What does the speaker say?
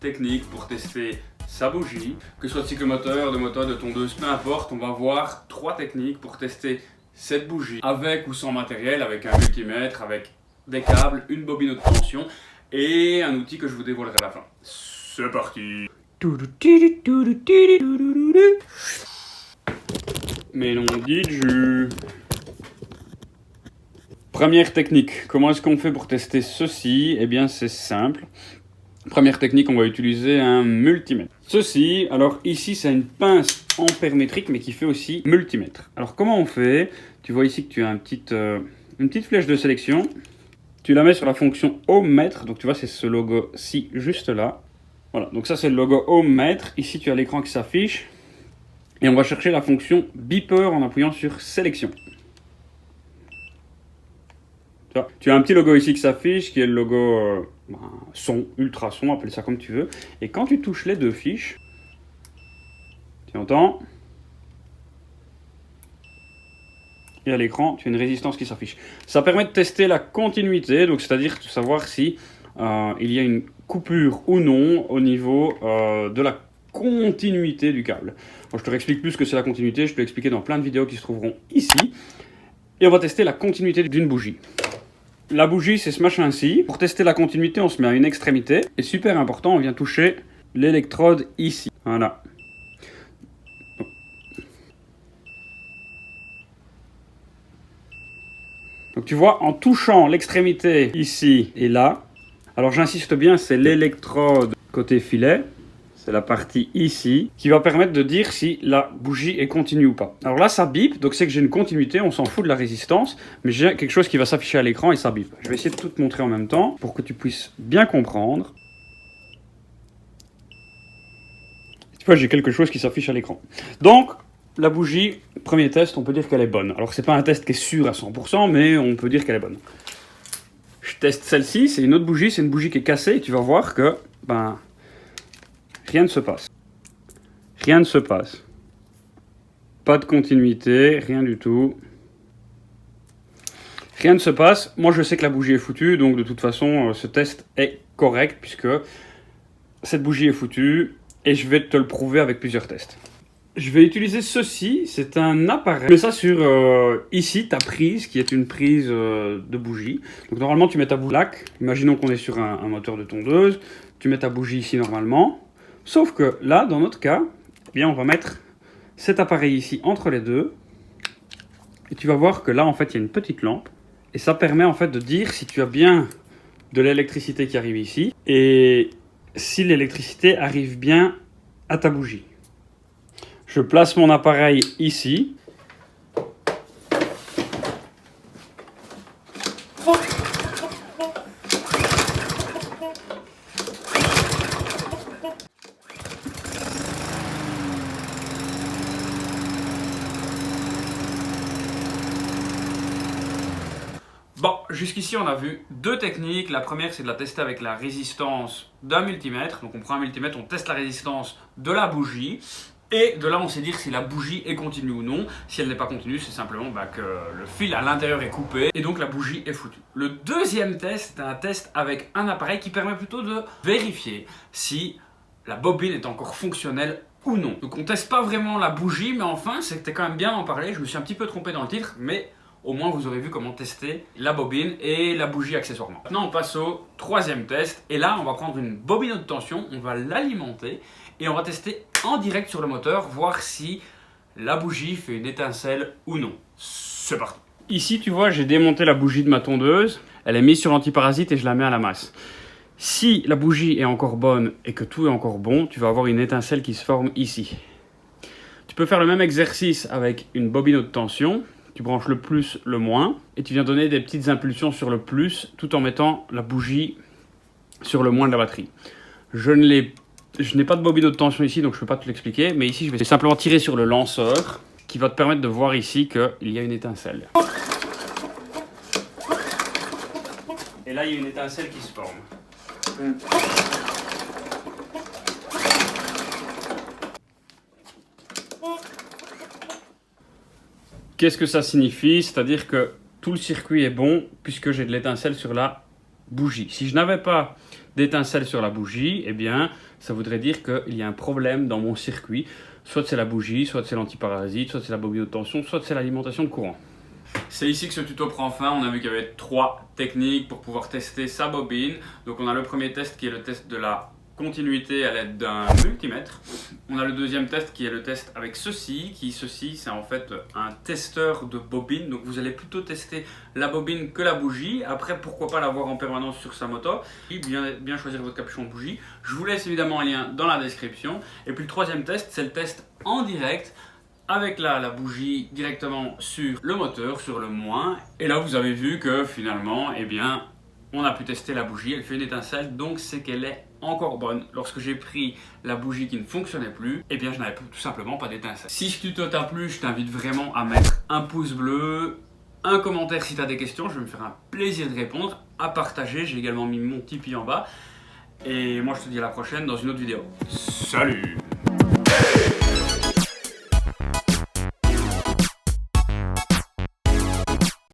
technique pour tester sa bougie, que ce soit de cyclomoteur, de moteur, de tondeuse, peu importe, on va voir 3 techniques pour tester cette bougie, avec ou sans matériel, avec un multimètre, avec des câbles, une bobine haute tension et un outil que je vous dévoilerai à la fin. C'est parti. Mais non dit de jus. Première technique, comment est-ce qu'on fait pour tester ceci? Eh bien c'est simple. Première technique, on va utiliser un multimètre. Ceci, alors ici c'est une pince ampère-métrique mais qui fait aussi multimètre. Alors comment on fait? Tu vois ici que tu as une petite flèche de sélection. Tu la mets sur la fonction ohmmètre, donc tu vois c'est ce logo-ci juste là. Voilà, donc ça c'est le logo ohmmètre. Ici tu as l'écran qui s'affiche. Et on va chercher la fonction beeper en appuyant sur sélection. Tu as un petit logo ici qui s'affiche, qui est le logo son, ultrason, appelle ça comme tu veux. Et quand tu touches les deux fiches, tu entends? Et à l'écran, tu as une résistance qui s'affiche. Ça permet de tester la continuité, donc c'est-à-dire de savoir si il y a une coupure ou non au niveau de la continuité du câble. Bon, je te réexplique plus ce que c'est la continuité, je peux l'expliquer dans plein de vidéos qui se trouveront ici. Et on va tester la continuité d'une bougie. La bougie, c'est ce machin-ci. Pour tester la continuité, on se met à une extrémité. Et super important, on vient toucher l'électrode ici. Voilà. Donc tu vois, en touchant l'extrémité ici et là, alors j'insiste bien, c'est l'électrode côté filet. C'est la partie ici qui va permettre de dire si la bougie est continue ou pas. Alors là, ça bip, donc c'est que j'ai une continuité, on s'en fout de la résistance, mais j'ai quelque chose qui va s'afficher à l'écran et ça bip. Je vais essayer de tout te montrer en même temps pour que tu puisses bien comprendre. Tu vois, j'ai quelque chose qui s'affiche à l'écran. Donc, la bougie, premier test, on peut dire qu'elle est bonne. Alors, c'est pas un test qui est sûr à 100%, mais on peut dire qu'elle est bonne. Je teste celle-ci, c'est une autre bougie, c'est une bougie qui est cassée et tu vas voir que, rien ne se passe. Rien ne se passe. Pas de continuité, rien du tout. Rien ne se passe. Moi, je sais que la bougie est foutue, donc de toute façon, ce test est correct puisque cette bougie est foutue et je vais te le prouver avec plusieurs tests. Je vais utiliser ceci, c'est un appareil. Je mets ça sur ici, ta prise, qui est une prise de bougie. Donc normalement, tu mets ta bougie là. Imaginons qu'on est sur un moteur de tondeuse. Tu mets ta bougie ici normalement. Sauf que là, dans notre cas, eh bien, on va mettre cet appareil ici entre les deux. Et tu vas voir que là, en fait, il y a une petite lampe. Et ça permet en fait de dire si tu as bien de l'électricité qui arrive ici. Et si l'électricité arrive bien à ta bougie. Je place mon appareil ici. Bon, jusqu'ici on a vu 2 techniques. La première c'est de la tester avec la résistance d'un multimètre. Donc on prend un multimètre, on teste la résistance de la bougie. Et de là on sait dire si la bougie est continue ou non. Si elle n'est pas continue, c'est simplement que le fil à l'intérieur est coupé. Et donc la bougie est foutue. Le deuxième test, c'est un test avec un appareil qui permet plutôt de vérifier si la bobine est encore fonctionnelle ou non. Donc on teste pas vraiment la bougie, mais enfin c'était quand même bien d'en parler. Je me suis un petit peu trompé dans le titre, mais au moins vous aurez vu comment tester la bobine et la bougie accessoirement. Maintenant on passe au troisième test. Et là on va prendre une bobine haute tension, on va l'alimenter et on va tester en direct sur le moteur, voir si la bougie fait une étincelle ou non. C'est parti. Ici tu vois, j'ai démonté la bougie de ma tondeuse. Elle est mise sur l'antiparasite et je la mets à la masse. Si la bougie est encore bonne et que tout est encore bon, tu vas avoir une étincelle qui se forme ici. Tu peux faire le même exercice avec une bobine haute tension. Tu branches le plus, le moins, et tu viens donner des petites impulsions sur le plus, tout en mettant la bougie sur le moins de la batterie. Je n'ai pas de bobine haute tension ici, donc je ne peux pas te l'expliquer, mais ici je vais simplement tirer sur le lanceur, qui va te permettre de voir ici qu'il y a une étincelle. Et là, il y a une étincelle qui se forme. Qu'est-ce que ça signifie? C'est-à-dire que tout le circuit est bon puisque j'ai de l'étincelle sur la bougie. Si je n'avais pas d'étincelle sur la bougie, eh bien, ça voudrait dire qu'il y a un problème dans mon circuit. Soit c'est la bougie, soit c'est l'antiparasite, soit c'est la bobine de tension, soit c'est l'alimentation de courant. C'est ici que ce tuto prend fin. On a vu qu'il y avait 3 techniques pour pouvoir tester sa bobine. Donc on a le premier test qui est le test de la continuité à l'aide d'un multimètre. On a le deuxième test qui est le test avec ceci, c'est en fait un testeur de bobine. Donc vous allez plutôt tester la bobine que la bougie. Après, pourquoi pas l'avoir en permanence sur sa moto. Et bien choisir votre capuchon de bougie. Je vous laisse évidemment un lien dans la description. Et puis le troisième test, c'est le test en direct avec la bougie directement sur le moteur, sur le moins. Et là, vous avez vu que finalement, eh bien, on a pu tester la bougie, elle fait une étincelle, donc c'est qu'elle est encore bonne. Lorsque j'ai pris la bougie qui ne fonctionnait plus, eh bien je n'avais tout simplement pas d'étincelle. Si ce tuto t'a plu, je t'invite vraiment à mettre un pouce bleu, un commentaire si tu as des questions, je vais me faire un plaisir de répondre, à partager, j'ai également mis mon Tipeee en bas. Et moi je te dis à la prochaine dans une autre vidéo. Salut!